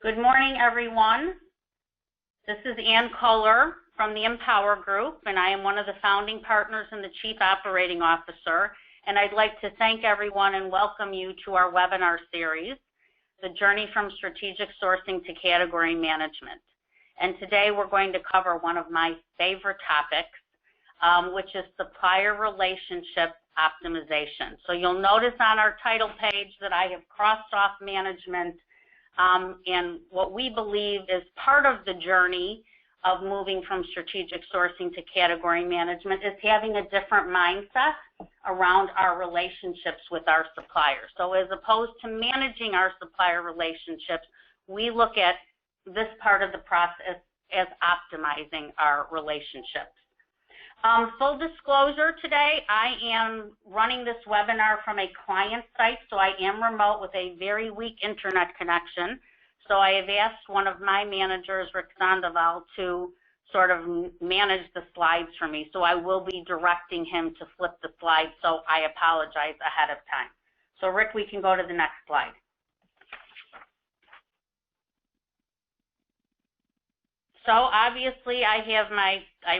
Good morning, everyone. This is Ann Kohler from the Empower Group, and I am one of the founding partners and the Chief Operating Officer. And I'd like to thank everyone and welcome you to our webinar series, The Journey from Strategic Sourcing to Category Management. And today we're going to cover one of my favorite topics, which is supplier relationship optimization. So you'll notice on our title page that I have crossed off management, and what we believe is part of the journey of moving from strategic sourcing to category management is having a different mindset around our relationships with our suppliers. So as opposed to managing our supplier relationships, we look at this part of the process as optimizing our relationships. Full disclosure today, I am running this webinar from a client site, so I am remote with a very weak internet connection. So I have asked one of my managers, Rick Sandoval, to sort of manage the slides for me. So I will be directing him to flip the slides, so I apologize ahead of time. So Rick, we can go to the next slide. So obviously I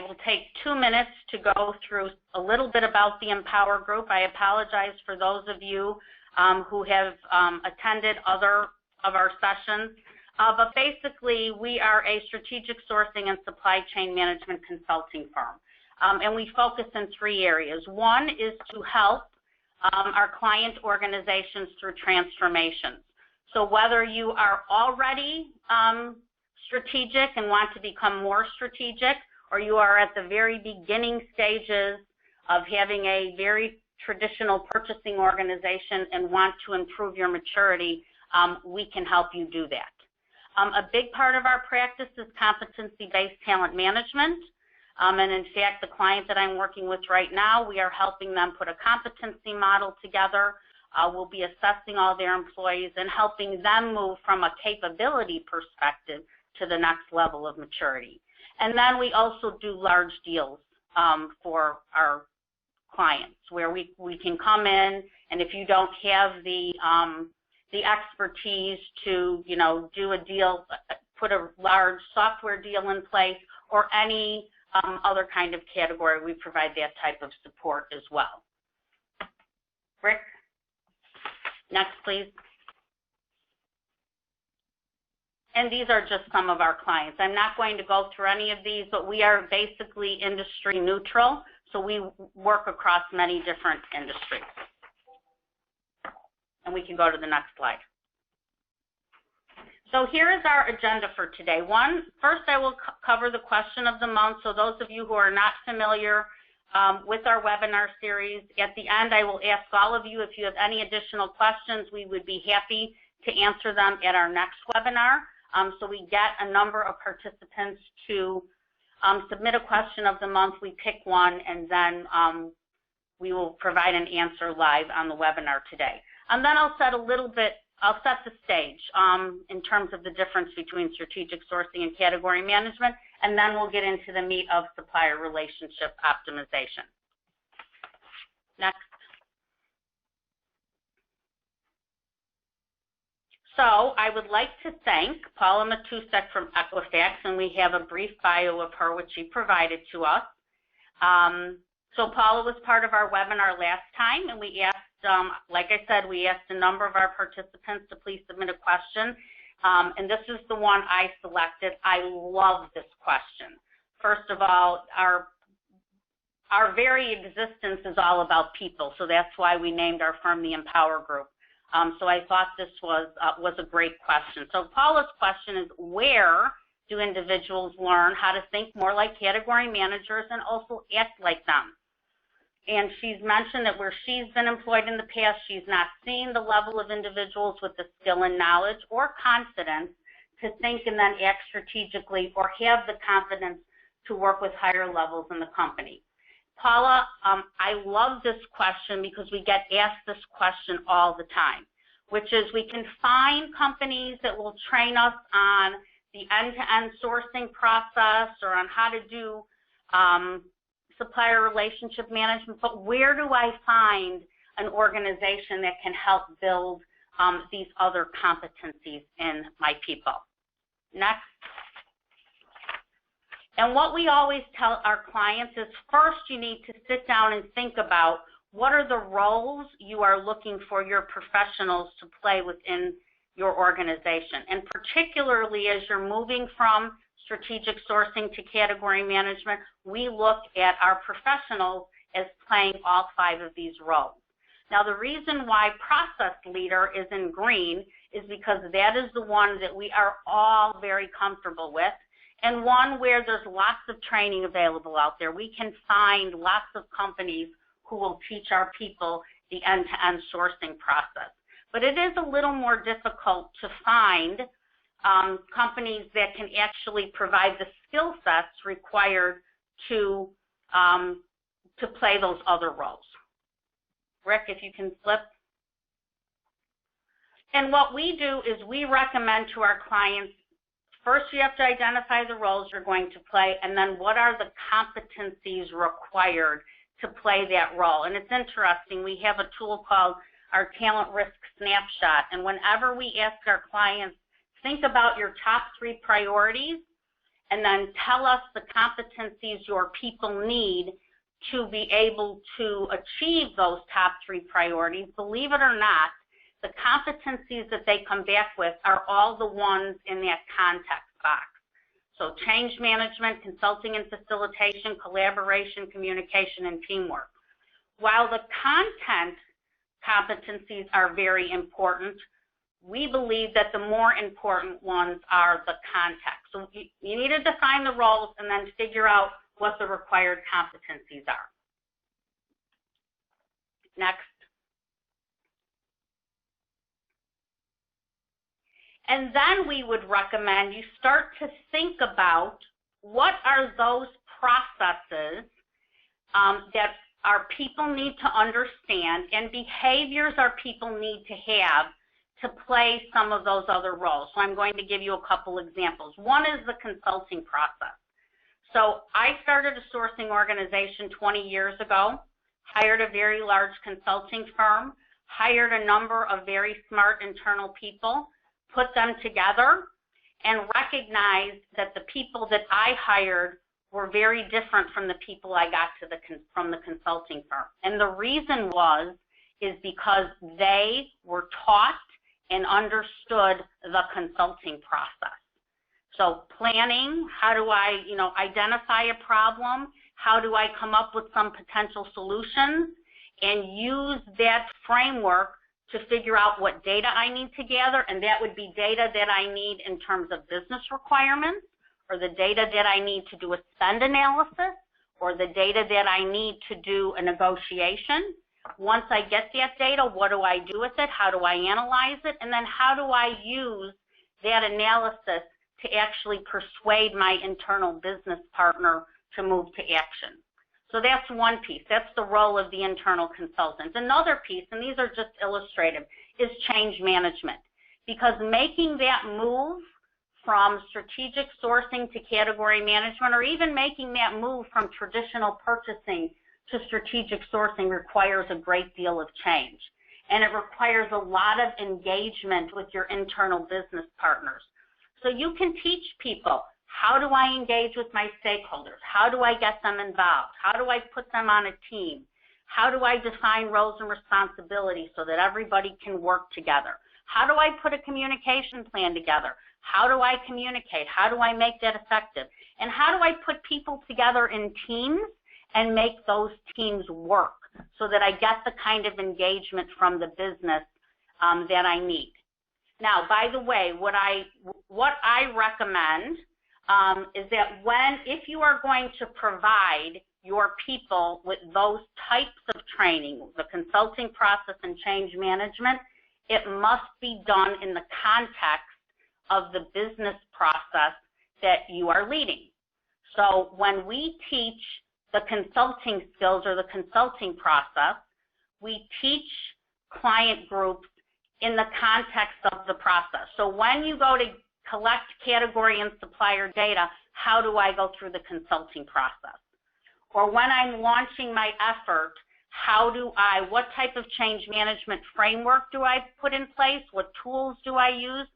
will take 2 minutes to go through a little bit about the Empower Group. I apologize for those of you who have attended other of our sessions. But basically we are a strategic sourcing and supply chain management consulting firm. And we focus in 3 areas. One is to help our client organizations through transformations. So whether you are already strategic and want to become more strategic, or you are at the very beginning stages of having a very traditional purchasing organization and want to improve your maturity, we can help you do that. A big part of our practice is competency-based talent management. And in fact, the client that I'm working with right now, we are helping them put a competency model together. We'll be assessing all their employees and helping them move from a capability perspective to the next level of maturity. And then we also do large deals for our clients where we can come in, and if you don't have the expertise to, do a deal, put a large software deal in place or any other kind of category, we provide that type of support as well. Rick, next please. And these are just some of our clients. I'm not going to go through any of these, but we are basically industry neutral, so we work across many different industries. And we can go to the next slide. So here is our agenda for today. First I will cover the question of the month. So those of you who are not familiar with our webinar series, at the end I will ask all of you if you have any additional questions. We would be happy to answer them at our next webinar. So we get a number of participants to submit a question of the month. We pick one, and then we will provide an answer live on the webinar today. And then I'll set the stage in terms of the difference between strategic sourcing and category management, and then we'll get into the meat of supplier relationship optimization. Next. So I would like to thank Paula Matusek from Equifax, and we have a brief bio of her which she provided to us. So Paula was part of our webinar last time, and we asked, like I said, we asked a number of our participants to please submit a question, and this is the one I selected. I love this question. First of all, our very existence is all about people, so that's why we named our firm the Empower Group. So I thought this was a great question. So Paula's question is, where do individuals learn how to think more like category managers and also act like them? And she's mentioned that where she's been employed in the past, she's not seen the level of individuals with the skill and knowledge or confidence to think and then act strategically or have the confidence to work with higher levels in the company. Paula, I love this question because we get asked this question all the time, which is we can find companies that will train us on the end-to-end sourcing process or on how to do supplier relationship management, but where do I find an organization that can help build these other competencies in my people? Next. And what we always tell our clients is first you need to sit down and think about what are the roles you are looking for your professionals to play within your organization. And particularly as you're moving from strategic sourcing to category management, we look at our professionals as playing all 5 of these roles. Now, the reason why process leader is in green is because that is the one that we are all very comfortable with, and one where there's lots of training available out there. We can find lots of companies who will teach our people the end-to-end sourcing process. But it is a little more difficult to find companies that can actually provide the skill sets required to play those other roles. Rick, if you can flip. And what we do is we recommend to our clients, first you have to identify the roles you're going to play, and then what are the competencies required to play that role. And it's interesting, we have a tool called our Talent Risk Snapshot, and whenever we ask our clients, think about your top 3 priorities, and then tell us the competencies your people need to be able to achieve those top 3 priorities. Believe it or not, the competencies that they come back with are all the ones in that context box. So change management, consulting and facilitation, collaboration, communication, and teamwork. While the content competencies are very important, we believe that the more important ones are the context. So you need to define the roles and then figure out what the required competencies are. Next. And then we would recommend you start to think about what are those processes that our people need to understand and behaviors our people need to have to play some of those other roles. So I'm going to give you a couple examples. One is the consulting process. So I started a sourcing organization 20 years ago, hired a very large consulting firm, hired a number of very smart internal people, put them together, and recognized that the people that I hired were very different from the people I got from the consulting firm. And the reason is because they were taught and understood the consulting process. So planning, how do I, identify a problem? How do I come up with some potential solutions and use that framework to figure out what data I need to gather, and that would be data that I need in terms of business requirements, or the data that I need to do a spend analysis, or the data that I need to do a negotiation. Once I get that data, what do I do with it? How do I analyze it? And then how do I use that analysis to actually persuade my internal business partner to move to action? So that's one piece. That's the role of the internal consultant. Another piece, and these are just illustrative, is change management. Because making that move from strategic sourcing to category management, or even making that move from traditional purchasing to strategic sourcing, requires a great deal of change. And it requires a lot of engagement with your internal business partners. So you can teach people, how do I engage with my stakeholders? How do I get them involved? How do I put them on a team? How do I define roles and responsibilities so that everybody can work together? How do I put a communication plan together? How do I communicate? How do I make that effective? And how do I put people together in teams and make those teams work so that I get the kind of engagement from the business that I need? Now, by the way, what I recommend is that if you are going to provide your people with those types of training, the consulting process and change management, it must be done in the context of the business process that you are leading. So when we teach the consulting skills or the consulting process, we teach client groups in the context of the process. So when you go to collect category and supplier data, how do I go through the consulting process? Or when I'm launching my effort, what type of change management framework do I put in place? What tools do I use?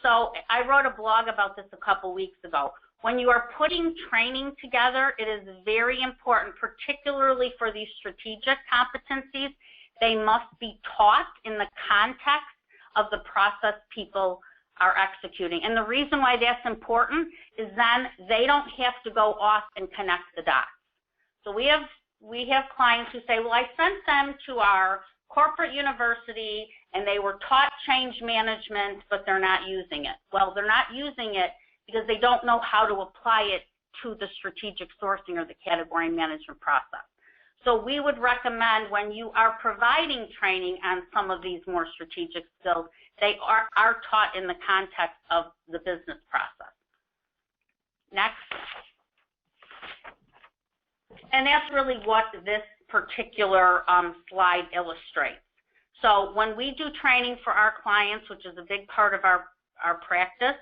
So I wrote a blog about this a couple weeks ago. When you are putting training together, it is very important, particularly for these strategic competencies, they must be taught in the context of the process people are executing. And the reason why that's important is then they don't have to go off and connect the dots. So we have clients who say, well, I sent them to our corporate university and they were taught change management, but they're not using it. Well, they're not using it because they don't know how to apply it to the strategic sourcing or the category management process. So we would recommend when you are providing training on some of these more strategic skills, they are taught in the context of the business process. Next. And that's really what this particular slide illustrates. So when we do training for our clients, which is a big part of our practice,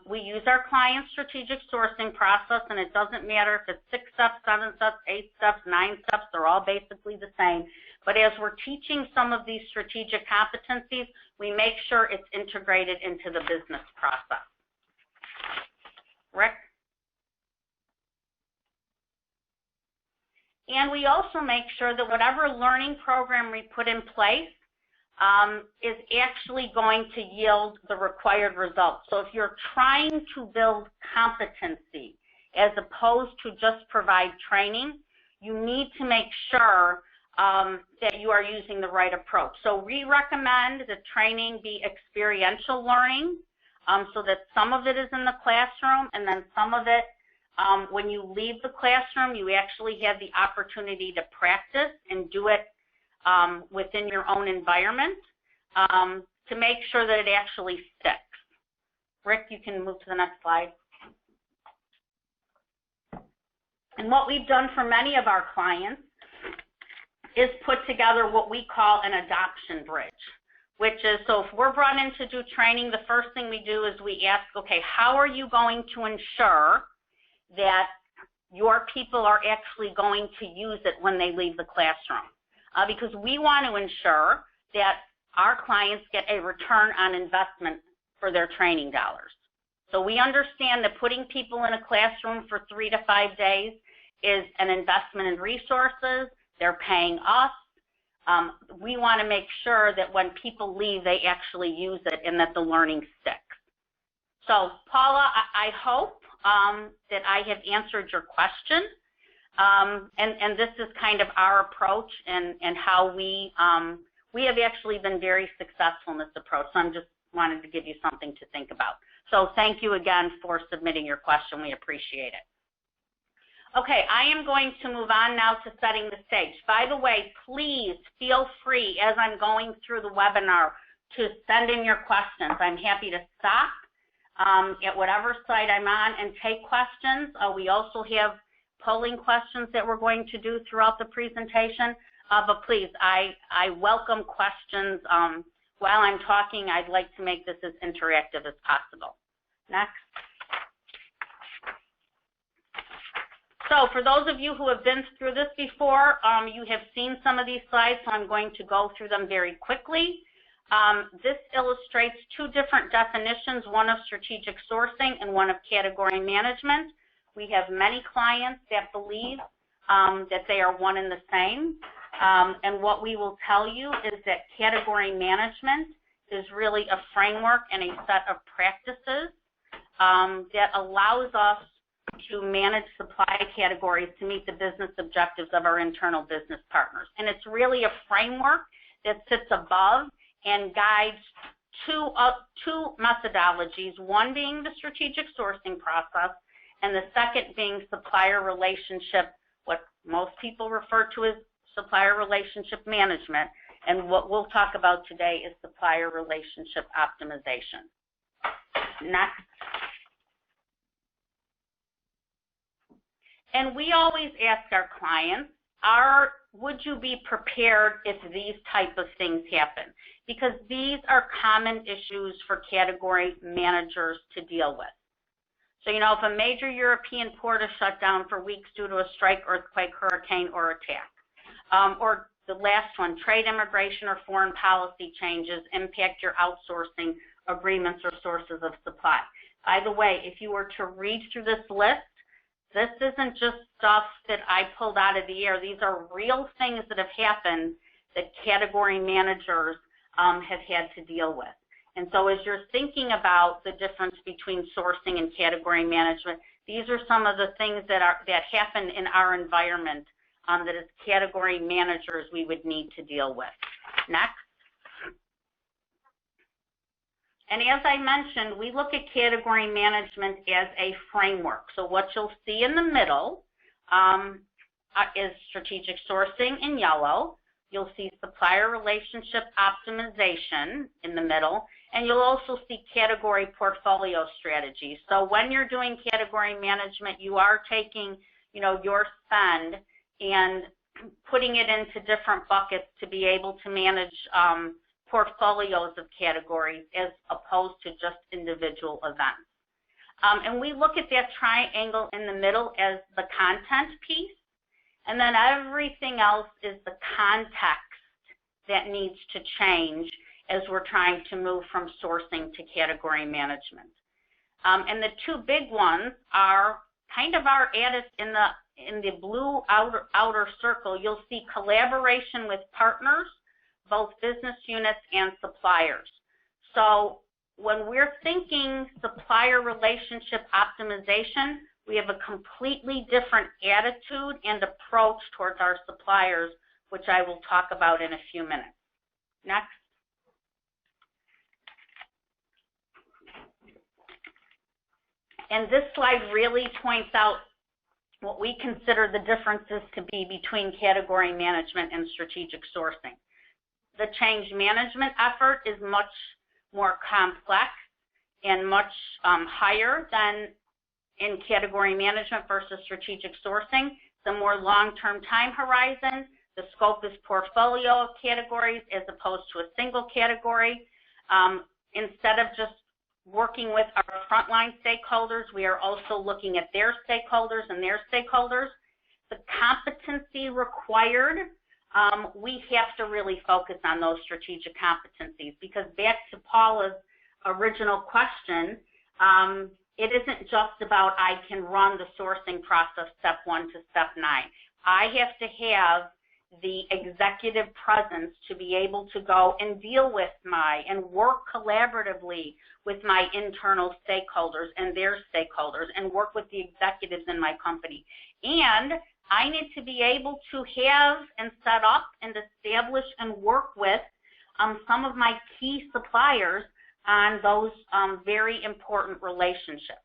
we use our client's strategic sourcing process, and it doesn't matter if it's 6 steps, 7 steps, 8 steps, 9 steps, they're all basically the same. But as we're teaching some of these strategic competencies, we make sure it's integrated into the business process. Rick? And we also make sure that whatever learning program we put in place is actually going to yield the required results. So if you're trying to build competency as opposed to just provide training, you need to make sure that you are using the right approach. So we recommend that training be experiential learning, so that some of it is in the classroom and then some of it, when you leave the classroom, you actually have the opportunity to practice and do it within your own environment to make sure that it actually sticks. Rick, you can move to the next slide. And what we've done for many of our clients is put together what we call an adoption bridge, which is, so if we're brought in to do training, the first thing we do is we ask, okay, how are you going to ensure that your people are actually going to use it when they leave the classroom? Because we want to ensure that our clients get a return on investment for their training dollars. So we understand that putting people in a classroom for 3 to 5 days is an investment in resources. They're paying us. We want to make sure that when people leave, they actually use it and that the learning sticks. So Paula, I hope that I have answered your question. And this is kind of our approach and how we have actually been very successful in this approach. So I'm just wanted to give you something to think about. So thank you again for submitting your question. We appreciate it. Okay, I am going to move on now to setting the stage. By the way, please feel free as I'm going through the webinar to send in your questions. I'm happy to stop at whatever site I'm on and take questions. We also have polling questions that we're going to do throughout the presentation. But please, I welcome questions. While I'm talking, I'd like to make this as interactive as possible. Next. So for those of you who have been through this before, you have seen some of these slides, so I'm going to go through them very quickly. This illustrates 2 different definitions, one of strategic sourcing and one of category management. We have many clients that believe that they are one and the same. And what we will tell you is that category management is really a framework and a set of practices that allows us to manage supply categories to meet the business objectives of our internal business partners. And it's really a framework that sits above and guides two methodologies, one being the strategic sourcing process, and the second being supplier relationship, what most people refer to as supplier relationship management, and what we'll talk about today is supplier relationship optimization. Next. And we always ask our clients, would you be prepared if these type of things happen? Because these are common issues for category managers to deal with. So, you know, if a major European port is shut down for weeks due to a strike, earthquake, hurricane, or attack, or the last one, trade, immigration, or foreign policy changes impact your outsourcing agreements or sources of supply. By the way, if you were to read through this list, this isn't just stuff that I pulled out of the air. These are real things that have happened that category managers have had to deal with. And so as you're thinking about the difference between sourcing and category management, these are some of the things that happen in our environment that as category managers we would need to deal with. Next. And as I mentioned, we look at category management as a framework. So what you'll see in the middle is strategic sourcing in yellow. You'll see supplier relationship optimization in the middle, and you'll also see category portfolio strategies. So when you're doing category management, you are taking, your spend and putting it into different buckets to be able to manage portfolios of categories as opposed to just individual events. And we look at that triangle in the middle as the content piece, and then everything else is the context that needs to change as we're trying to move from sourcing to category management. And the two big ones are kind of our added in the blue outer circle. You'll see collaboration with partners, both business units and suppliers. So when we're thinking supplier relationship optimization, we have a completely different attitude and approach towards our suppliers, which I will talk about in a few minutes. Next. And this slide really points out what we consider the differences to be between category management and strategic sourcing. The change management effort is much more complex and much higher than in category management versus strategic sourcing. The more long-term time horizon, the scope is portfolio of categories as opposed to a single category. Instead of just working with our frontline stakeholders, we are also looking at their stakeholders and their stakeholders. The competency required, we have to really focus on those strategic competencies, because back to Paula's original question, it isn't just about I can run the sourcing process step 1 to step 9. I have to have the executive presence to be able to go and deal with and work collaboratively with my internal stakeholders and their stakeholders and work with the executives in my company. And I need to be able to have and set up and establish and work with some of my key suppliers on those very important relationships.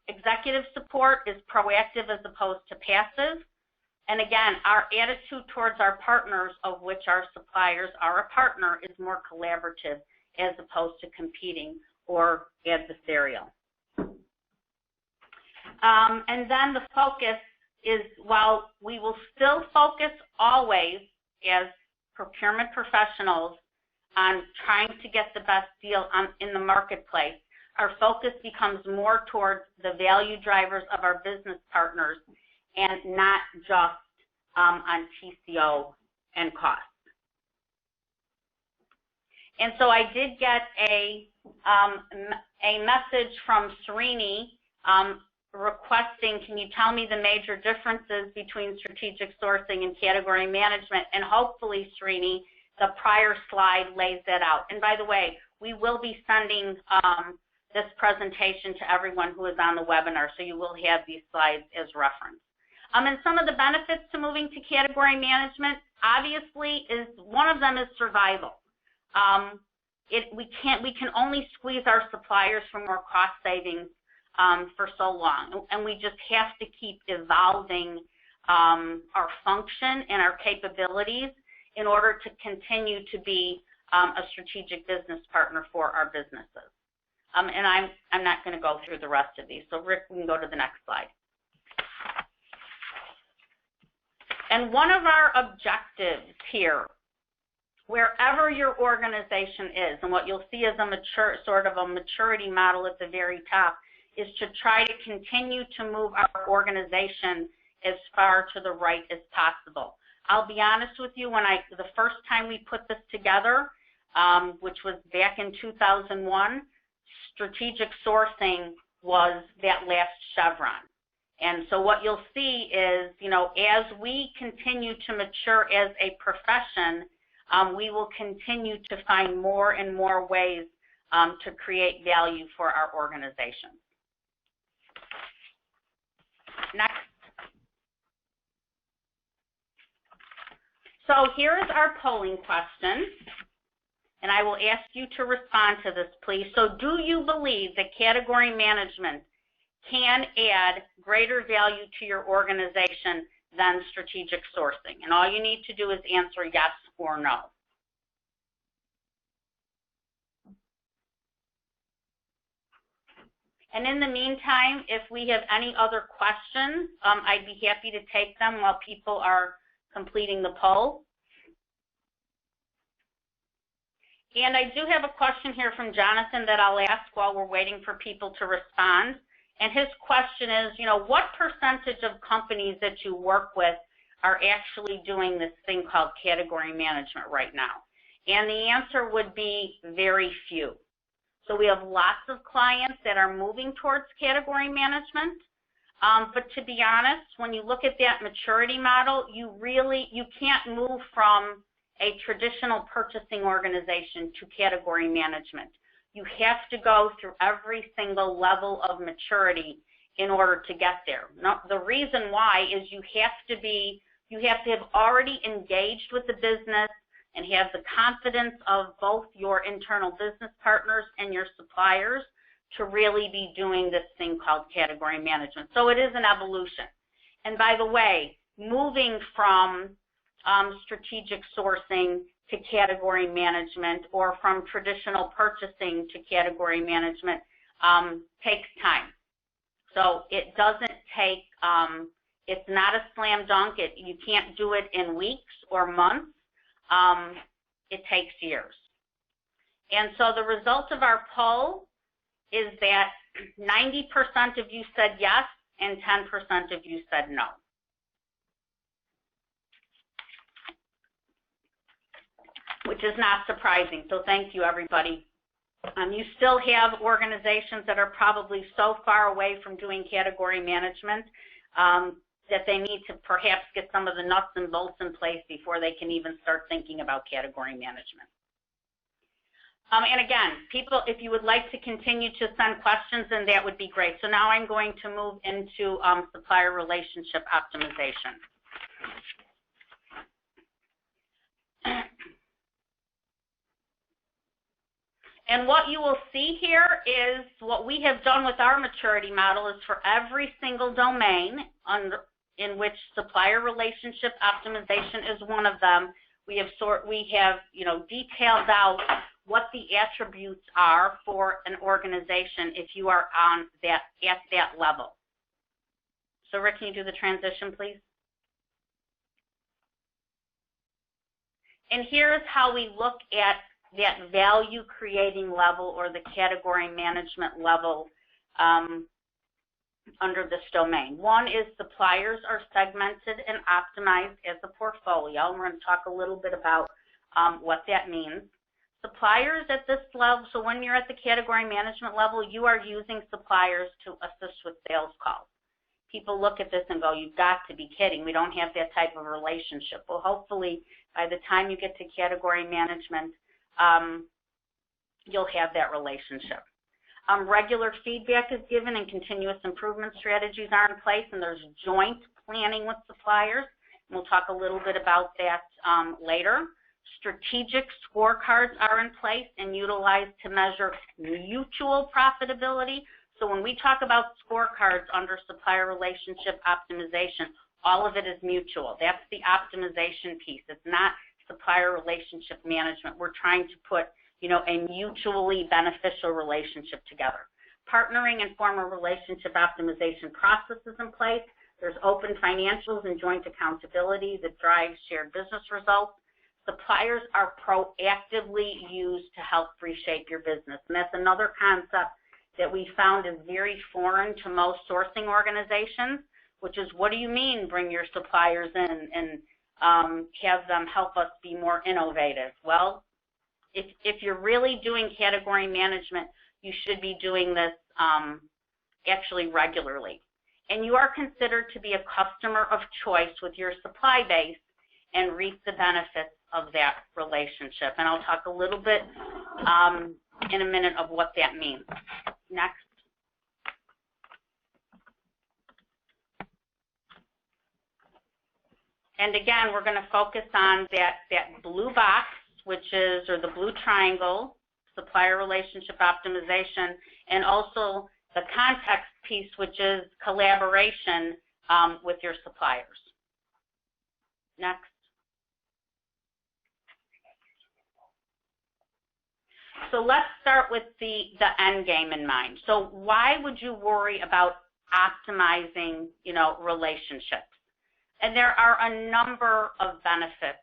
Executive support is proactive as opposed to passive. And again, our attitude towards our partners, of which our suppliers are a partner, is more collaborative as opposed to competing or adversarial. And then the focus is, while we will still focus always as procurement professionals on trying to get the best deal in the marketplace, our focus becomes more towards the value drivers of our business partners and not just on TCO and cost. And so I did get a message from Srini requesting, can you tell me the major differences between strategic sourcing and category management? And hopefully, Srini, the prior slide lays that out. And by the way, we will be sending this presentation to everyone who is on the webinar, so you will have these slides as reference. And some of the benefits to moving to category management, obviously, is one of them is survival. We can only squeeze our suppliers for more cost savings for so long, and we just have to keep evolving our function and our capabilities in order to continue to be a strategic business partner for our businesses. And I'm not going to go through the rest of these, so Rick, we can go to the next slide. And one of our objectives here, wherever your organization is, and what you'll see is a maturity model at the very top, is to try to continue to move our organization as far to the right as possible. I'll be honest with you, the first time we put this together, which was back in 2001, strategic sourcing was that last chevron. And so what you'll see is, as we continue to mature as a profession, we will continue to find more and more ways to create value for our organization. Next. So here is our polling question, and I will ask you to respond to this, please. So do you believe that category management can add greater value to your organization than strategic sourcing? And all you need to do is answer yes or no. And in the meantime, if we have any other questions, I'd be happy to take them while people are completing the poll. And I do have a question here from Jonathan that I'll ask while we're waiting for people to respond. And his question is, what percentage of companies that you work with are actually doing this thing called category management right now? And the answer would be very few. So we have lots of clients that are moving towards category management. But to be honest, when you look at that maturity model, you can't move from a traditional purchasing organization to category management. You have to go through every single level of maturity in order to get there. Now, the reason why is you have to have already engaged with the business and have the confidence of both your internal business partners and your suppliers to really be doing this thing called category management. So it is an evolution. And by the way, moving from strategic sourcing to category management or from traditional purchasing to category management takes time. So it doesn't take, it's not a slam dunk. You can't do it in weeks or months. It takes years. And so the result of our poll is that 90% of you said yes and 10% of you said no. Which is not surprising, so thank you, everybody. You still have organizations that are probably so far away from doing category management that they need to perhaps get some of the nuts and bolts in place before they can even start thinking about category management. And again, people, if you would like to continue to send questions, then that would be great. So now I'm going to move into supplier relationship optimization. And what you will see here is what we have done with our maturity model is for every single domain in which supplier relationship optimization is one of them, we have detailed out what the attributes are for an organization if you are at that level. So Rick, can you do the transition, please? And here's how we look at that value creating level or the category management level under this domain. One is suppliers are segmented and optimized as a portfolio. And we're going to talk a little bit about what that means. Suppliers at this level, so when you're at the category management level, you are using suppliers to assist with sales calls. People look at this and go, you've got to be kidding. We don't have that type of relationship. Well, hopefully by the time you get to category management, you'll have that relationship. Regular feedback is given and continuous improvement strategies are in place, and there's joint planning with suppliers. And we'll talk a little bit about that later. Strategic scorecards are in place and utilized to measure mutual profitability. So when we talk about scorecards under supplier relationship optimization, all of it is mutual. That's the optimization piece. It's not supplier relationship management. We're trying to put, a mutually beneficial relationship together. Partnering and formal relationship optimization processes in place. There's open financials and joint accountability that drives shared business results. Suppliers are proactively used to help reshape your business. And that's another concept that we found is very foreign to most sourcing organizations, which is, what do you mean bring your suppliers in and have them help us be more innovative. Well, if you're really doing category management, you should be doing this actually regularly. And you are considered to be a customer of choice with your supply base and reap the benefits of that relationship. And I'll talk a little bit in a minute of what that means. Next. And again, we're going to focus on that blue box, which is, or the blue triangle, supplier relationship optimization, and also the context piece, which is collaboration with your suppliers. Next. So let's start with the end game in mind. So why would you worry about optimizing, relationships? And there are a number of benefits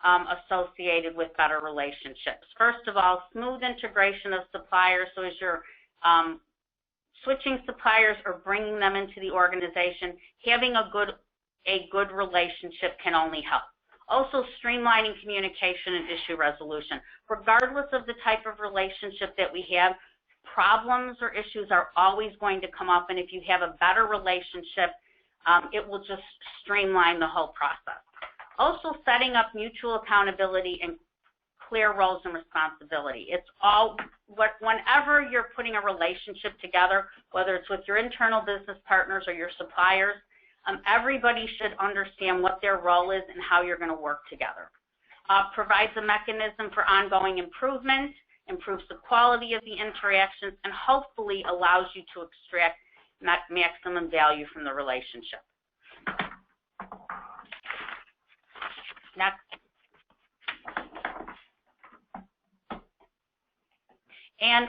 associated with better relationships. First of all, smooth integration of suppliers. So as you're switching suppliers or bringing them into the organization, having a good relationship can only help. Also, streamlining communication and issue resolution. Regardless of the type of relationship that we have, problems or issues are always going to come up, and if you have a better relationship, it will just streamline the whole process. Also, setting up mutual accountability and clear roles and responsibility. It's whenever you're putting a relationship together, whether it's with your internal business partners or your suppliers, everybody should understand what their role is and how you're going to work together. Provides a mechanism for ongoing improvement, improves the quality of the interactions, and hopefully allows you to extract maximum value from the relationship. Next. And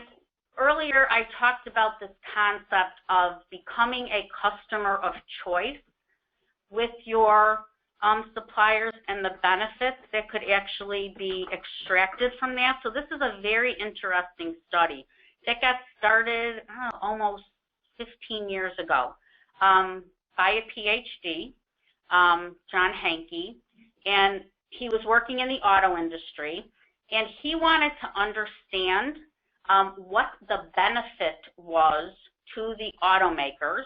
earlier I talked about this concept of becoming a customer of choice with your suppliers and the benefits that could actually be extracted from that. So this is a very interesting study that got started almost 15 years ago by a PhD, John Hankey, and he was working in the auto industry, and he wanted to understand what the benefit was to the automakers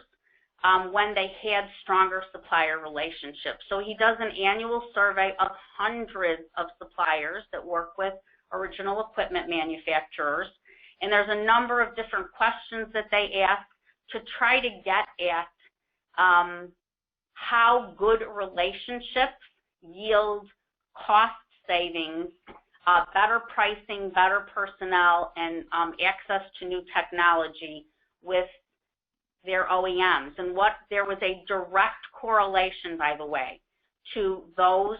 when they had stronger supplier relationships. So he does an annual survey of hundreds of suppliers that work with original equipment manufacturers, and there's a number of different questions that they ask to try to get at how good relationships yield cost savings, better pricing, better personnel, and access to new technology with their OEMs. And there was a direct correlation, by the way, to those,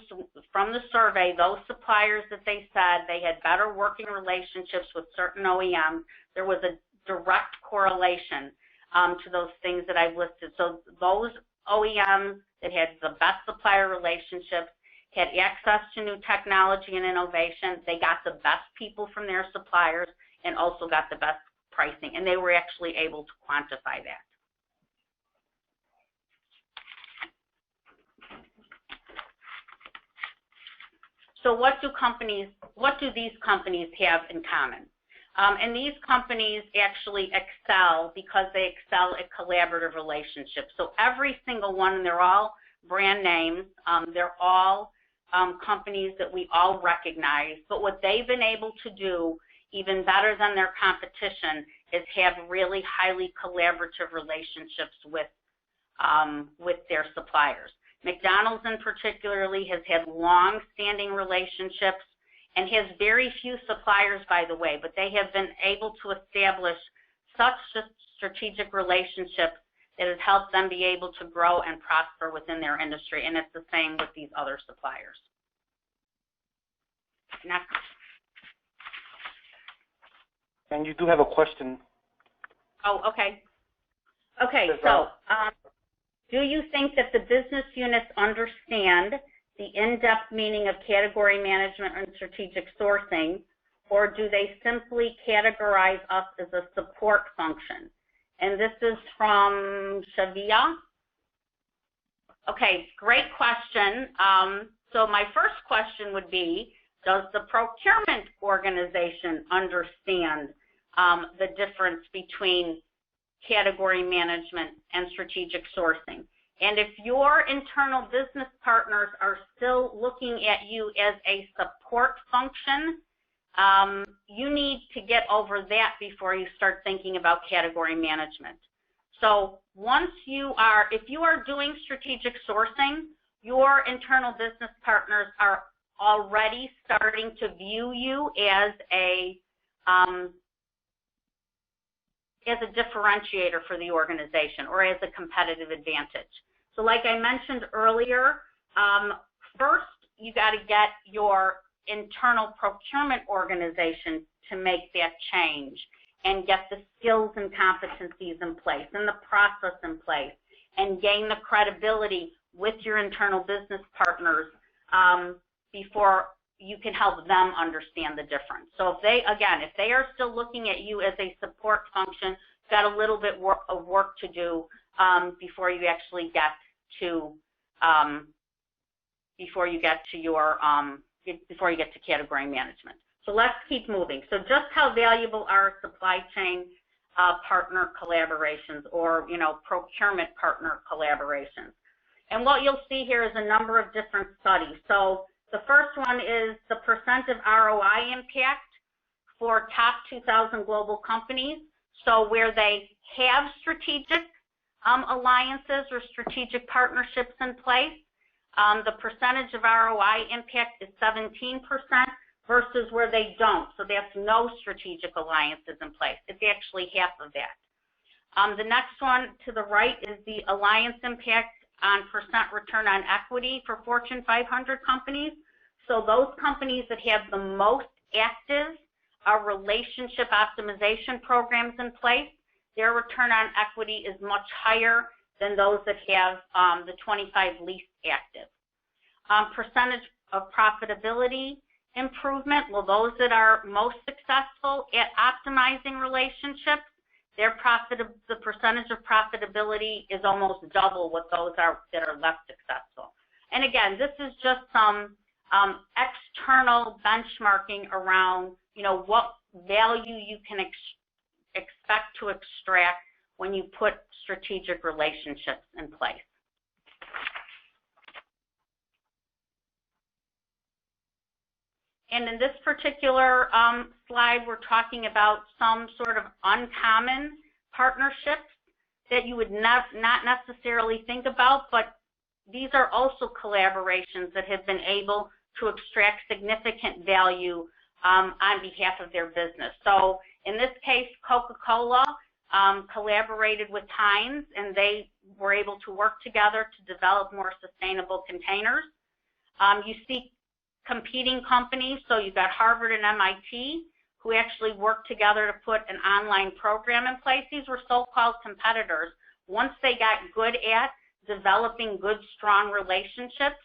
from the survey, those suppliers that they said they had better working relationships with certain OEMs, there was a direct correlation to those things that I've listed. So those OEMs that had the best supplier relationships had access to new technology and innovation. They got the best people from their suppliers and also got the best pricing, and they were actually able to quantify that. So what do these companies have in common? And these companies actually excel because they excel at collaborative relationships. So every single one, and they're all brand names, they're all companies that we all recognize, but what they've been able to do even better than their competition is have really highly collaborative relationships with their suppliers. McDonald's in particularly has had long-standing relationships and has very few suppliers, by the way, but they have been able to establish such strategic relationships that has helped them be able to grow and prosper within their industry, and it's the same with these other suppliers. Next. And you do have a question. Oh, okay. Okay, so do you think that the business units understand the in-depth meaning of category management and strategic sourcing, or do they simply categorize us as a support function? And this is from Shavia. Okay, great question. So my first question would be, does the procurement organization understand the difference between category management and strategic sourcing? And if your internal business partners are still looking at you as a support function, you need to get over that before you start thinking about category management. So once if you are doing strategic sourcing, your internal business partners are already starting to view you as a differentiator for the organization or as a competitive advantage. So like I mentioned earlier, first you got to get your internal procurement organization to make that change and get the skills and competencies in place and the process in place and gain the credibility with your internal business partners before you can help them understand the difference. So if they are still looking at you as a support function, got a little bit of work to do before you actually get to category management. So let's keep moving. So just how valuable are supply chain partner collaborations or procurement partner collaborations? And what you'll see here is a number of different studies. So the first one is the percent of ROI impact for top 2,000 global companies. So where they have strategic alliances or strategic partnerships in place, the percentage of ROI impact is 17% versus where they don't. So that's no strategic alliances in place. It's actually half of that. The next one to the right is the alliance impact on percent return on equity for Fortune 500 companies. So those companies that have the most active relationship optimization programs in place, their return on equity is much higher than those that have the 25 least active. Percentage of profitability improvement, well, those that are most successful at optimizing relationships, the percentage of profitability is almost double what those are that are less successful. And again, this is just some external benchmarking around, what value you can expect to extract when you put strategic relationships in place. And in this particular slide, we're talking about some sort of uncommon partnerships that you would not necessarily think about, but these are also collaborations that have been able to extract significant value on behalf of their business. So in this case, Coca-Cola collaborated with Heinz, and they were able to work together to develop more sustainable containers. You see competing companies, so you've got Harvard and MIT, who actually worked together to put an online program in place. These were so-called competitors. Once they got good at developing good, strong relationships,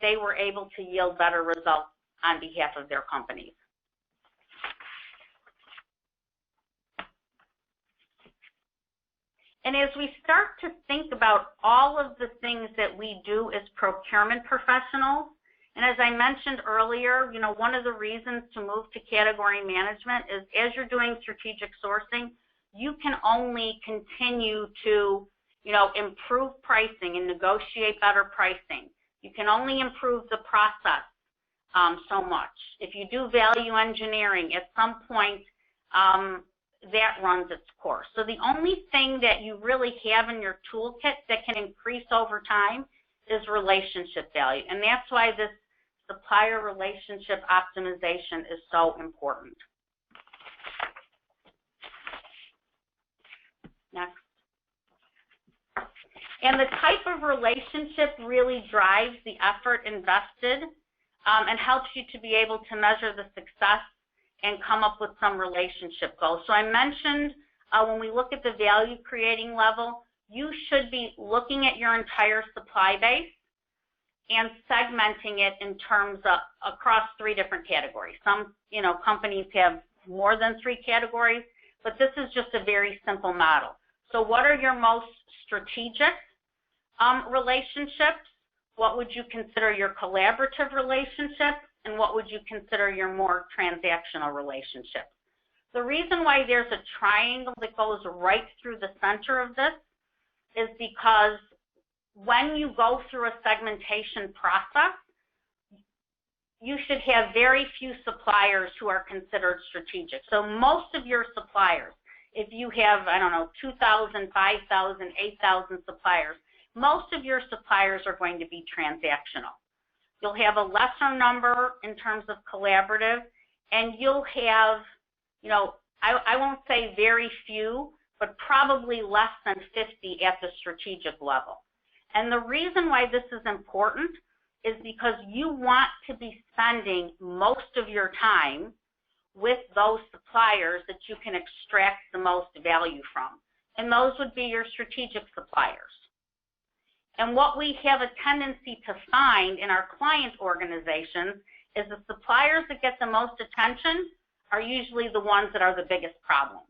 they were able to yield better results on behalf of their companies. And as we start to think about all of the things that we do as procurement professionals, and as I mentioned earlier, one of the reasons to move to category management is as you're doing strategic sourcing, you can only continue to, improve pricing and negotiate better pricing. You can only improve the process so much. If you do value engineering, at some point, that runs its course. So the only thing that you really have in your toolkit that can increase over time is relationship value. And that's why this supplier relationship optimization is so important. Next. And the type of relationship really drives the effort invested and helps you to be able to measure the success and come up with some relationship goals. So I mentioned when we look at the value creating level, you should be looking at your entire supply base and segmenting it in terms of across 3 different categories. Some, companies have more than 3 categories, but this is just a very simple model. So what are your most strategic relationships? what would you consider your collaborative relationships, and what would you consider your more transactional relationships. The reason why there's a triangle that goes right through the center of this is because when you go through a segmentation process, you should have very few suppliers who are considered strategic. So most of your suppliers, if you have, I don't know, 2,000, 5,000, 8,000 suppliers, most of your suppliers are going to be transactional. You'll have a lesser number in terms of collaborative, and you'll have, you know, I won't say very few, but probably less than 50 at the strategic level. And the reason why this is important is because you want to be spending most of your time with those suppliers that you can extract the most value from. And those would be your strategic suppliers. And what we have a tendency to find in our client organizations is the suppliers that get the most attention are usually the ones that are the biggest problems.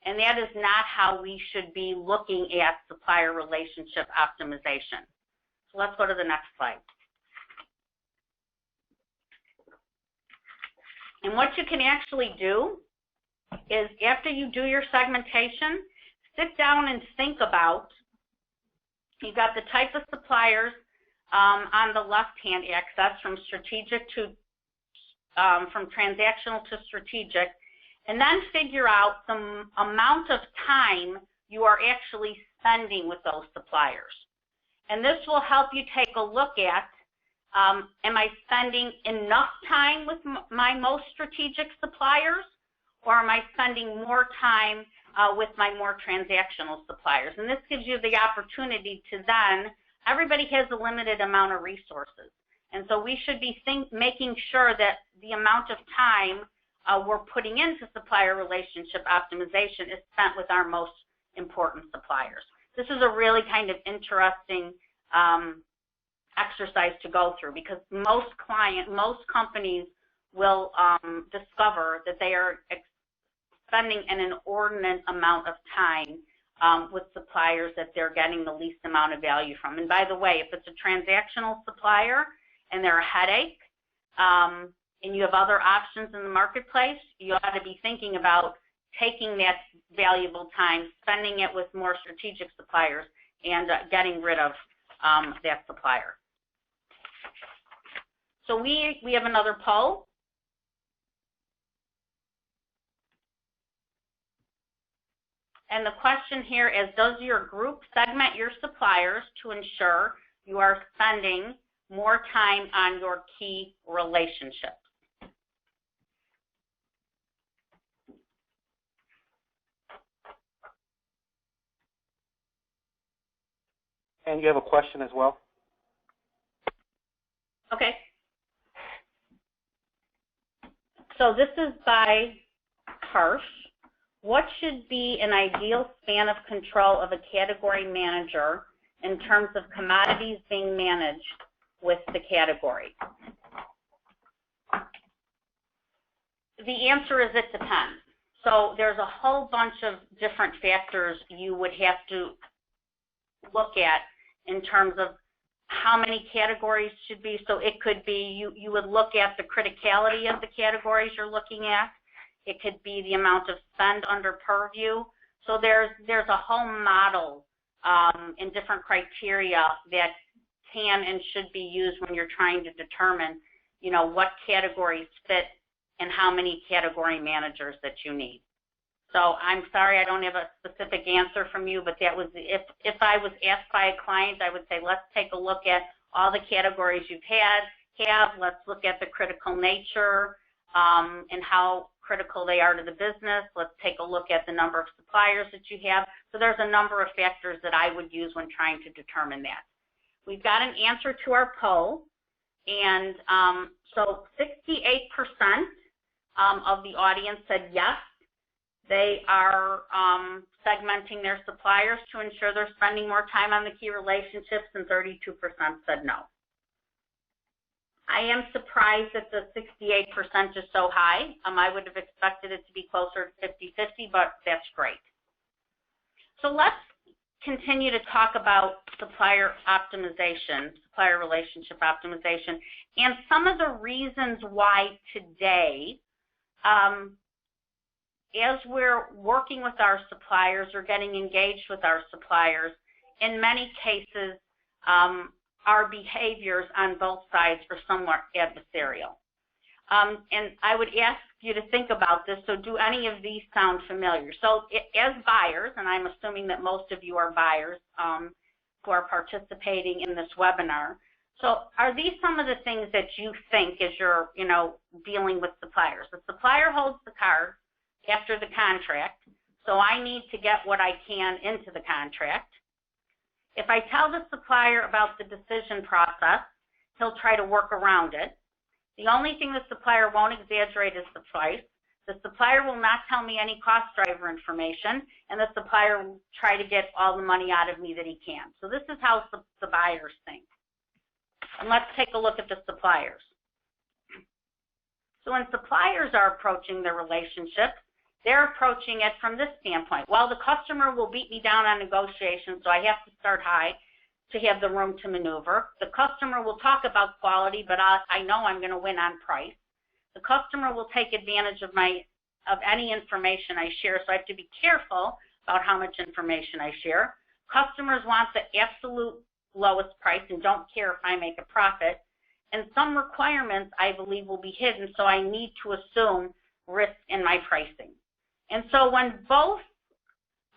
And that is not how we should be looking at supplier relationship optimization. So let's go to the next slide. And what you can actually do is after you do your segmentation, sit down and think about, you've got the type of suppliers on the left-hand axis from strategic to, from transactional to strategic, and then figure out the amount of time you are actually spending with those suppliers. And this will help you take a look at, am I spending enough time with my most strategic suppliers, or am I spending more time with my more transactional suppliers? And this gives you the opportunity to then, everybody has a limited amount of resources. And so we should be making sure that the amount of time we're putting into supplier relationship optimization is spent with our most important suppliers. This is a really kind of interesting exercise to go through, because most companies will discover that they are spending an inordinate amount of time with suppliers that they're getting the least amount of value from. And by the way, if it's a transactional supplier and they're a headache, and you have other options in the marketplace, you ought to be thinking about taking that valuable time, spending it with more strategic suppliers, and getting rid of that supplier. So we have another poll. And the question here is, does your group segment your suppliers to ensure you are spending more time on your key relationships? And you have a question as well? Okay. So this is by Harsh. What should be an ideal span of control of a category manager in terms of commodities being managed with the category? The answer is it depends. So there's a whole bunch of different factors you would have to look at in terms of how many categories should be. So it could be you would look at the criticality of the categories you're looking at. It could be the amount of spend under purview. So there's a whole model and different criteria that can and should be used when you're trying to determine, you know, what categories fit and how many category managers that you need. So I'm sorry I don't have a specific answer from you, but that was, if I was asked by a client, I would say, let's take a look at all the categories you've have. Let's look at the critical nature and how critical they are to the business. Let's take a look at the number of suppliers that you have. So there's a number of factors that I would use when trying to determine that. We've got an answer to our poll, and so 68% of the audience said yes, they are segmenting their suppliers to ensure they're spending more time on the key relationships, and 32% said no. I am surprised that the 68% is so high. I would have expected it to be closer to 50-50, but that's great. So let's continue to talk about supplier optimization, supplier relationship optimization, and some of the reasons why today, as we're working with our suppliers or getting engaged with our suppliers, in many cases, our behaviors on both sides are somewhat adversarial. And I would ask you to think about this. So do any of these sound familiar? So as buyers, and I'm assuming that most of you are buyers who are participating in this webinar, so are these some of the things that you think as you're, dealing with suppliers? The supplier holds the card after the contract, so I need to get what I can into the contract. If I tell the supplier about the decision process, he'll try to work around it. The only thing the supplier won't exaggerate is the price. The supplier will not tell me any cost driver information, and the supplier will try to get all the money out of me that he can. So this is how the buyers think. And let's take a look at the suppliers. So when suppliers are approaching their relationship, they're approaching it from this standpoint. Well, the customer will beat me down on negotiations, so I have to start high to have the room to maneuver. The customer will talk about quality, but I know I'm going to win on price. The customer will take advantage of any information I share, so I have to be careful about how much information I share. Customers want the absolute lowest price and don't care if I make a profit. And some requirements, I believe, will be hidden, so I need to assume risk in my pricing. And so when both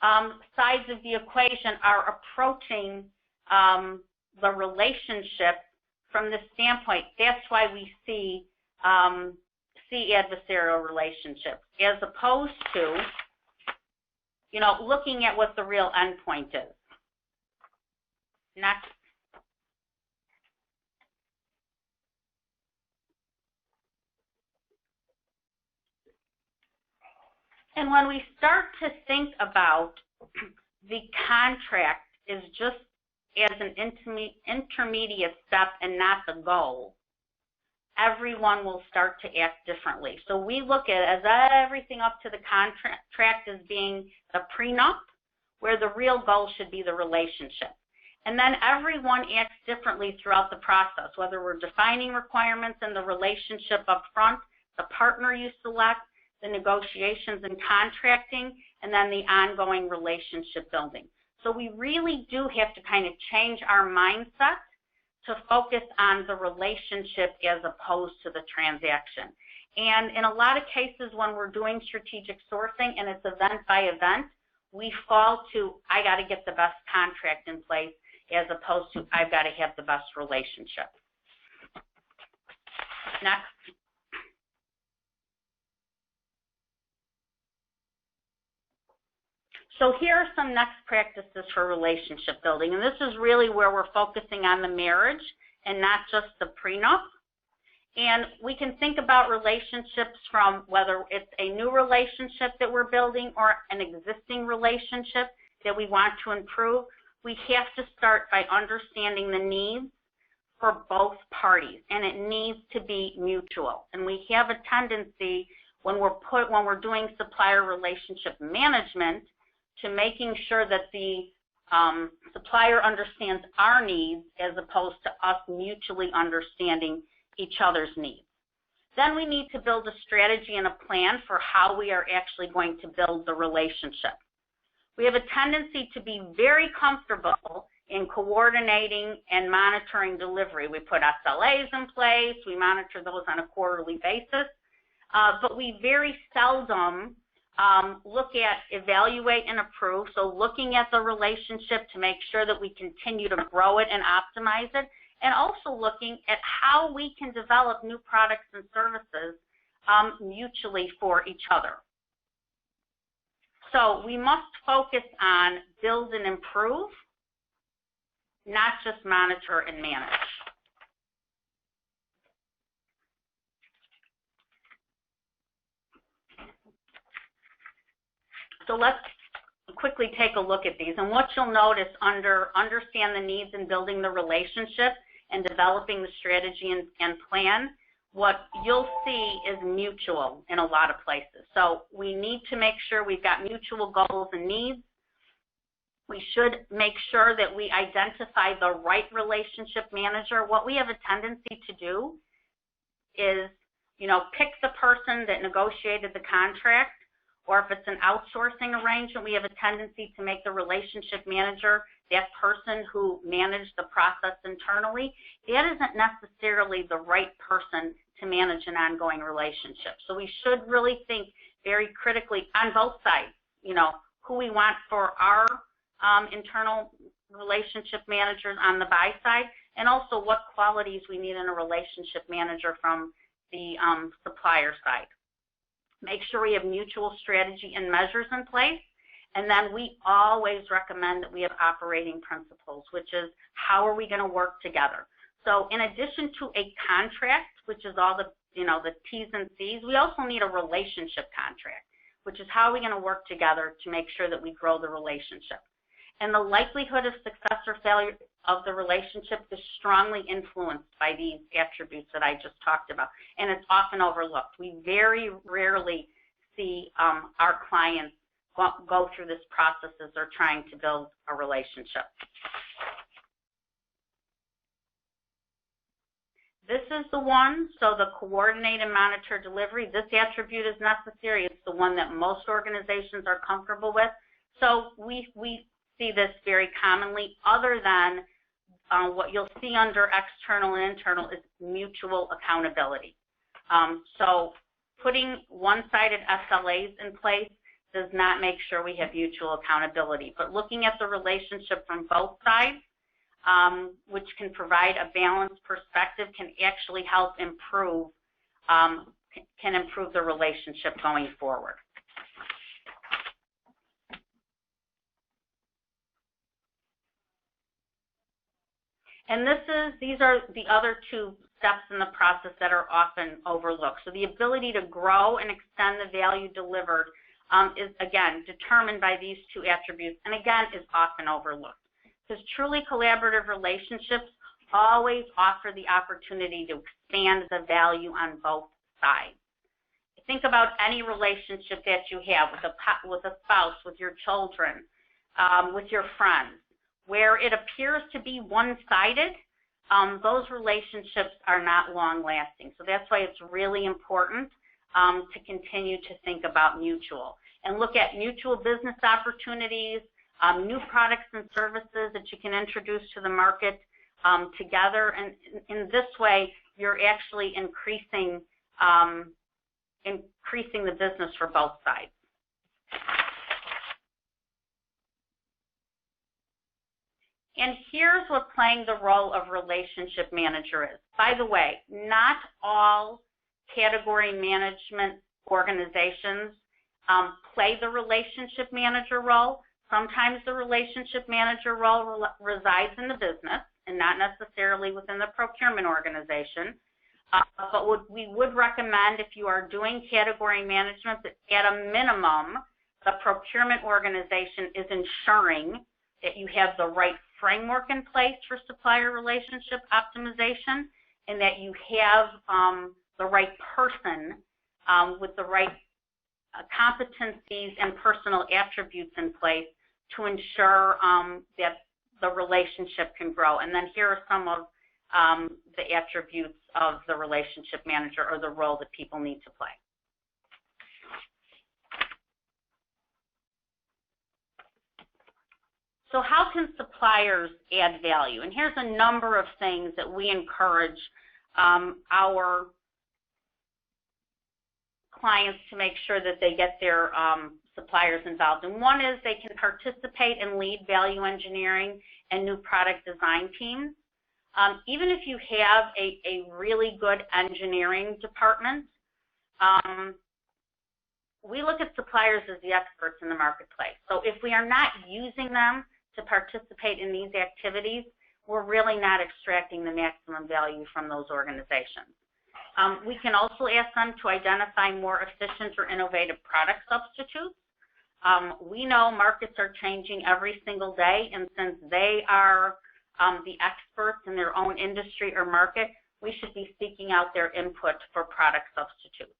sides of the equation are approaching the relationship from this standpoint, that's why we see adversarial relationships, as opposed to, looking at what the real endpoint is. Next. And when we start to think about the contract is just as an intermediate step and not the goal, everyone will start to act differently. So we look at everything up to the contract as being the prenup, where the real goal should be the relationship. And then everyone acts differently throughout the process, whether we're defining requirements in the relationship up front, the partner you select, the negotiations and contracting, and then the ongoing relationship building. So we really do have to kind of change our mindset to focus on the relationship as opposed to the transaction. And in a lot of cases when we're doing strategic sourcing and it's event by event, we fall to, I got to get the best contract in place as opposed to, I've got to have the best relationship. Next. So here are some next practices for relationship building, and this is really where we're focusing on the marriage and not just the prenup. And we can think about relationships from whether it's a new relationship that we're building or an existing relationship that we want to improve. We have to start by understanding the needs for both parties, and it needs to be mutual. And we have a tendency when we're doing supplier relationship management to making sure that the supplier understands our needs as opposed to us mutually understanding each other's needs. Then we need to build a strategy and a plan for how we are actually going to build the relationship. We have a tendency to be very comfortable in coordinating and monitoring delivery. We put SLAs in place, we monitor those on a quarterly basis, but we very seldom look at, evaluate, and approve. So looking at the relationship to make sure that we continue to grow it and optimize it, and also looking at how we can develop new products and services mutually for each other. So we must focus on build and improve, not just monitor and manage. So let's quickly take a look at these. And what you'll notice under understand the needs and building the relationship and developing the strategy and plan, what you'll see is mutual in a lot of places. So we need to make sure we've got mutual goals and needs. We should make sure that we identify the right relationship manager. What we have a tendency to do is, pick the person that negotiated the contract, or if it's an outsourcing arrangement, we have a tendency to make the relationship manager that person who managed the process internally. That isn't necessarily the right person to manage an ongoing relationship. So we should really think very critically on both sides, who we want for our internal relationship managers on the buy side, and also what qualities we need in a relationship manager from the supplier side. Make sure we have mutual strategy and measures in place. And then we always recommend that we have operating principles, which is how are we going to work together. So in addition to a contract, which is all the, the T's and C's, we also need a relationship contract, which is how are we going to work together to make sure that we grow the relationship. And the likelihood of success or failure of the relationship is strongly influenced by these attributes that I just talked about, and it's often overlooked. We very rarely see our clients go through this process as they're trying to build a relationship. This is the one, so the coordinate and monitor delivery. This attribute is necessary. It's the one that most organizations are comfortable with. So we see this very commonly, other than what you'll see under external and internal is mutual accountability. So putting one-sided SLAs in place does not make sure we have mutual accountability. But looking at the relationship from both sides, which can provide a balanced perspective, can actually help improve, can improve the relationship going forward. And these are the other two steps in the process that are often overlooked. So the ability to grow and extend the value delivered is, again, determined by these two attributes, and again, is often overlooked. Because truly collaborative relationships always offer the opportunity to expand the value on both sides. Think about any relationship that you have with a spouse, with your children, with your friends, where it appears to be one-sided. Those relationships are not long-lasting. So that's why it's really important to continue to think about mutual and look at mutual business opportunities, new products and services that you can introduce to the market together. And in this way, you're actually increasing the business for both sides. And here's what playing the role of relationship manager is. By the way, not all category management organizations play the relationship manager role. Sometimes the relationship manager role resides in the business and not necessarily within the procurement organization. But what we would recommend, if you are doing category management, that at a minimum, the procurement organization is ensuring that you have the right framework in place for supplier relationship optimization, and that you have the right person with the right competencies and personal attributes in place to ensure that the relationship can grow. And then here are some of the attributes of the relationship manager, or the role that people need to play. So how can suppliers add value? And here's a number of things that we encourage our clients to make sure that they get their suppliers involved. And one is they can participate and lead value engineering and new product design teams. Even if you have a really good engineering department, we look at suppliers as the experts in the marketplace. So if we are not using them to participate in these activities, we're really not extracting the maximum value from those organizations. We can also ask them to identify more efficient or innovative product substitutes. We know markets are changing every single day, and since they are the experts in their own industry or market, we should be seeking out their input for product substitutes.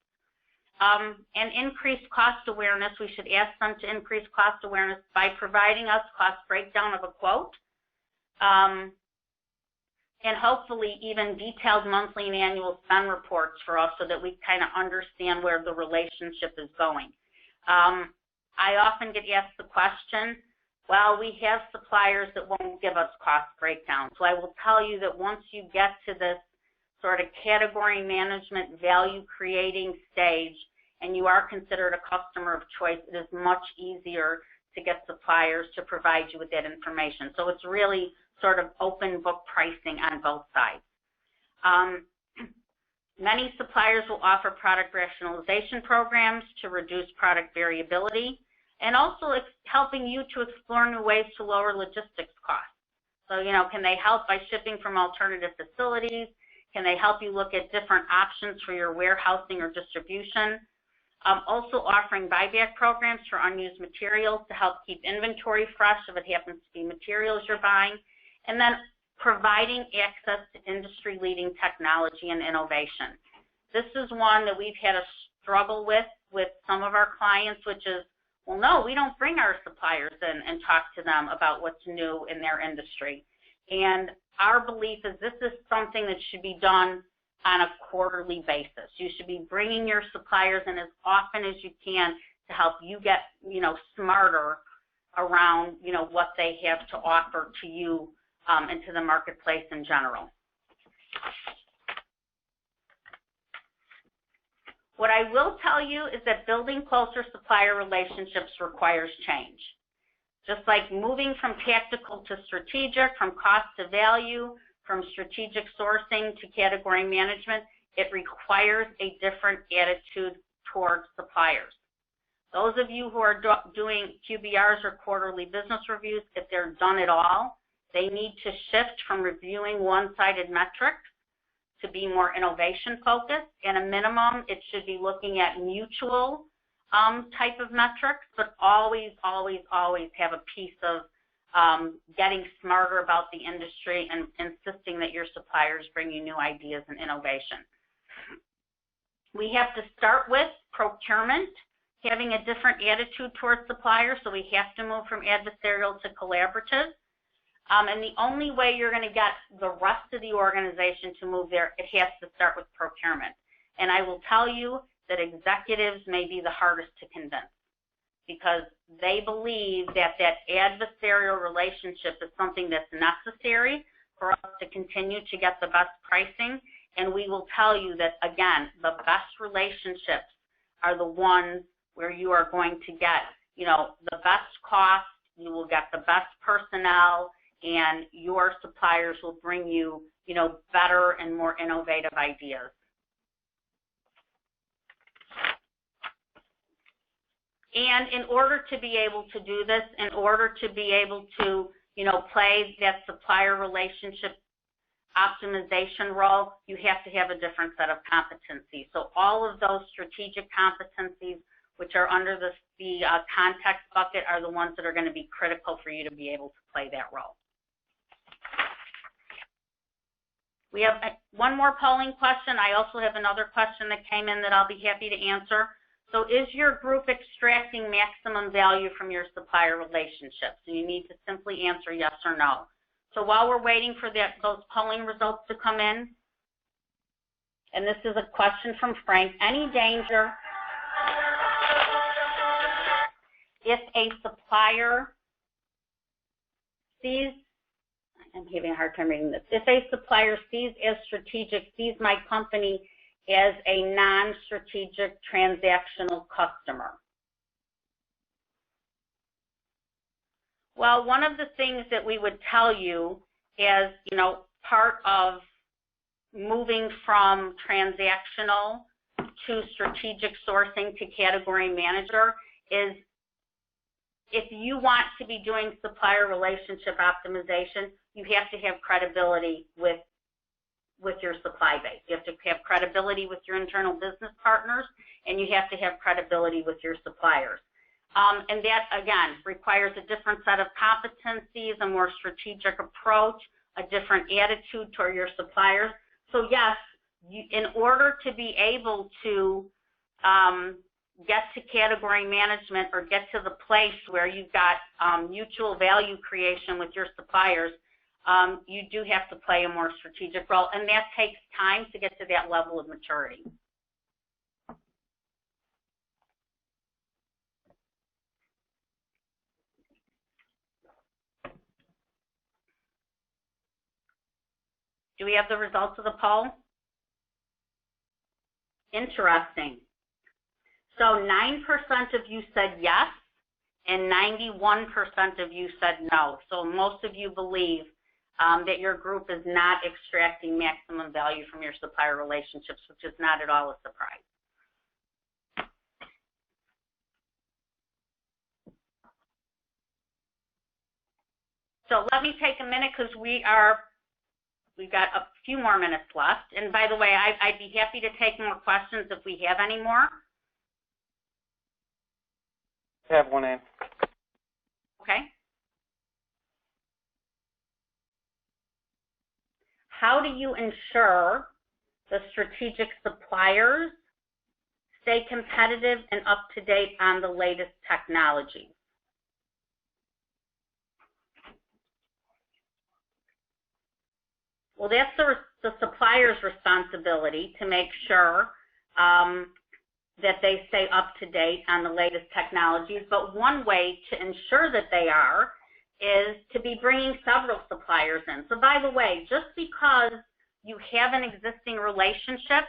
And increased cost awareness. We should ask them to increase cost awareness by providing us cost breakdown of a quote, and hopefully even detailed monthly and annual spend reports for us so that we kind of understand where the relationship is going. I often get asked the question, well, we have suppliers that won't give us cost breakdown. So I will tell you that once you get to this sort of category management value creating stage and you are considered a customer of choice, it is much easier to get suppliers to provide you with that information. So it's really sort of open book pricing on both sides. Many suppliers will offer product rationalization programs to reduce product variability, and also helping you to explore new ways to lower logistics costs. So, you know, can they help by shipping from alternative facilities? Can they help you look at different options for your warehousing or distribution? Also offering buyback programs for unused materials to help keep inventory fresh if it happens to be materials you're buying. And then providing access to industry-leading technology and innovation. This is one that we've had a struggle with some of our clients, which is, well, no, we don't bring our suppliers in and talk to them about what's new in their industry. And our belief is this is something that should be done on a quarterly basis. You should be bringing your suppliers in as often as you can to help you get, you know, smarter around, you know, what they have to offer to you and to the marketplace in general. What I will tell you is that building closer supplier relationships requires change. Just like moving from tactical to strategic, from cost to value, from strategic sourcing to category management, it requires a different attitude towards suppliers. Those of you who are doing QBRs or quarterly business reviews, if they're done at all, they need to shift from reviewing one-sided metrics to be more innovation-focused. At a minimum, it should be looking at mutual type of metrics, but always, always, always have a piece of getting smarter about the industry and insisting that your suppliers bring you new ideas and innovation. We have to start with procurement, having a different attitude towards suppliers, so we have to move from adversarial to collaborative. And the only way you're going to get the rest of the organization to move there, it has to start with procurement. And I will tell you that executives may be the hardest to convince because they believe that that adversarial relationship is something that's necessary for us to continue to get the best pricing. And we will tell you that, again, the best relationships are the ones where you are going to get, you know, the best cost, you will get the best personnel, and your suppliers will bring you, you know, better and more innovative ideas. And in order to be able to do this, in order to be able to, you know, play that supplier relationship optimization role, you have to have a different set of competencies. So all of those strategic competencies, which are under the context bucket, are the ones that are going to be critical for you to be able to play that role. We have one more polling question. I also have another question that came in that I'll be happy to answer. So is your group extracting maximum value from your supplier relationships? So you need to simply answer yes or no. So while we're waiting for those polling results to come in, and this is a question from Frank, any danger if a supplier sees, I'm having a hard time reading this, if a supplier sees as strategic, sees my company as a non-strategic transactional customer? Well, one of the things that we would tell you is, you know, part of moving from transactional to strategic sourcing to category manager is if you want to be doing supplier relationship optimization, you have to have credibility with your supply base. You have to have credibility with your internal business partners, and you have to have credibility with your suppliers. And that, again, requires a different set of competencies, a more strategic approach, a different attitude toward your suppliers. So yes, in order to be able to get to category management or get to the place where you've got mutual value creation with your suppliers, you do have to play a more strategic role, and that takes time to get to that level of maturity. Do we have the results of the poll? Interesting. So 9% of you said yes, and 91% of you said no. So most of you believe that your group is not extracting maximum value from your supplier relationships, which is not at all a surprise. So let me take a minute because we've got a few more minutes left. And by the way, I'd be happy to take more questions if we have any more. I have one in. Okay. How do you ensure the strategic suppliers stay competitive and up to date on the latest technology? Well, that's the supplier's responsibility to make sure that they stay up to date on the latest technologies. But one way to ensure that they are is to be bringing several suppliers in. So by the way, just because you have an existing relationship,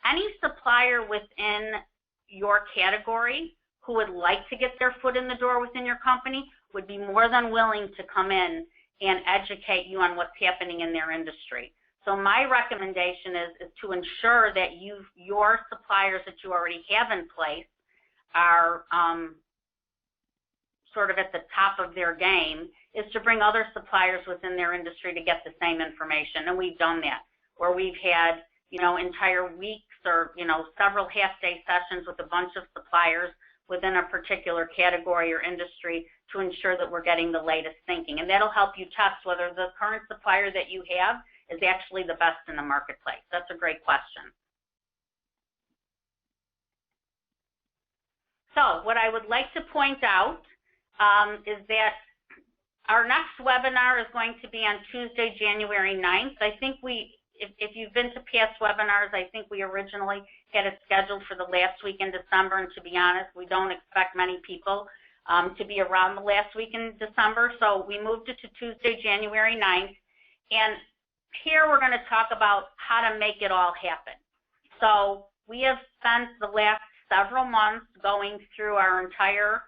any supplier within your category who would like to get their foot in the door within your company would be more than willing to come in and educate you on what's happening in their industry. So my recommendation is to ensure that your suppliers that you already have in place are sort of at the top of their game, is to bring other suppliers within their industry to get the same information. And we've done that, where we've had, entire weeks or, several half-day sessions with a bunch of suppliers within a particular category or industry to ensure that we're getting the latest thinking. And that'll help you test whether the current supplier that you have is actually the best in the marketplace. That's a great question. So what I would like to point out is that our next webinar is going to be on Tuesday, January 9th. I think if you've been to past webinars, I think we originally had it scheduled for the last week in December, and to be honest, we don't expect many people to be around the last week in December, so we moved it to Tuesday, January 9th, and here we're going to talk about how to make it all happen. So we have spent the last several months going through our entire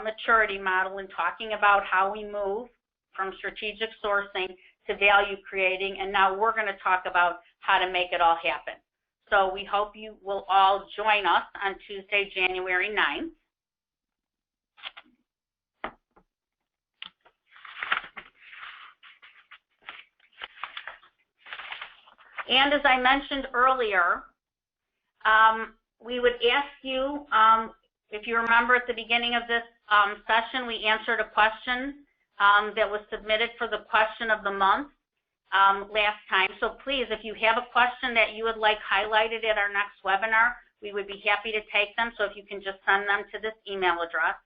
maturity model and talking about how we move from strategic sourcing to value creating, and now we're going to talk about how to make it all happen. So we hope you will all join us on Tuesday, January 9th. And as I mentioned earlier, we would ask you, if you remember at the beginning of this session, we answered a question that was submitted for the question of the month last time. So please, if you have a question that you would like highlighted at our next webinar, we would be happy to take them. So if you can just send them to this email address.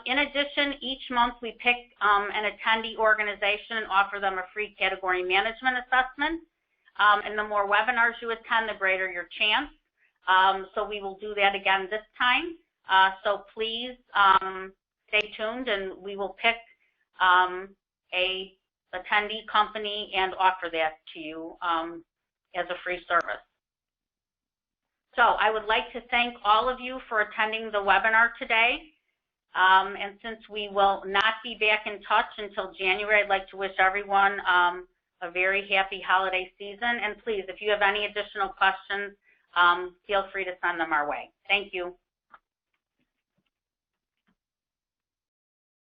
In addition, each month we pick an attendee organization and offer them a free category management assessment. And the more webinars you attend, the greater your chance. So we will do that again this time. So please stay tuned, and we will pick a attendee company and offer that to you as a free service. So I would like to thank all of you for attending the webinar today. And since we will not be back in touch until January, I'd like to wish everyone a very happy holiday season. And please, if you have any additional questions, feel free to send them our way. Thank you.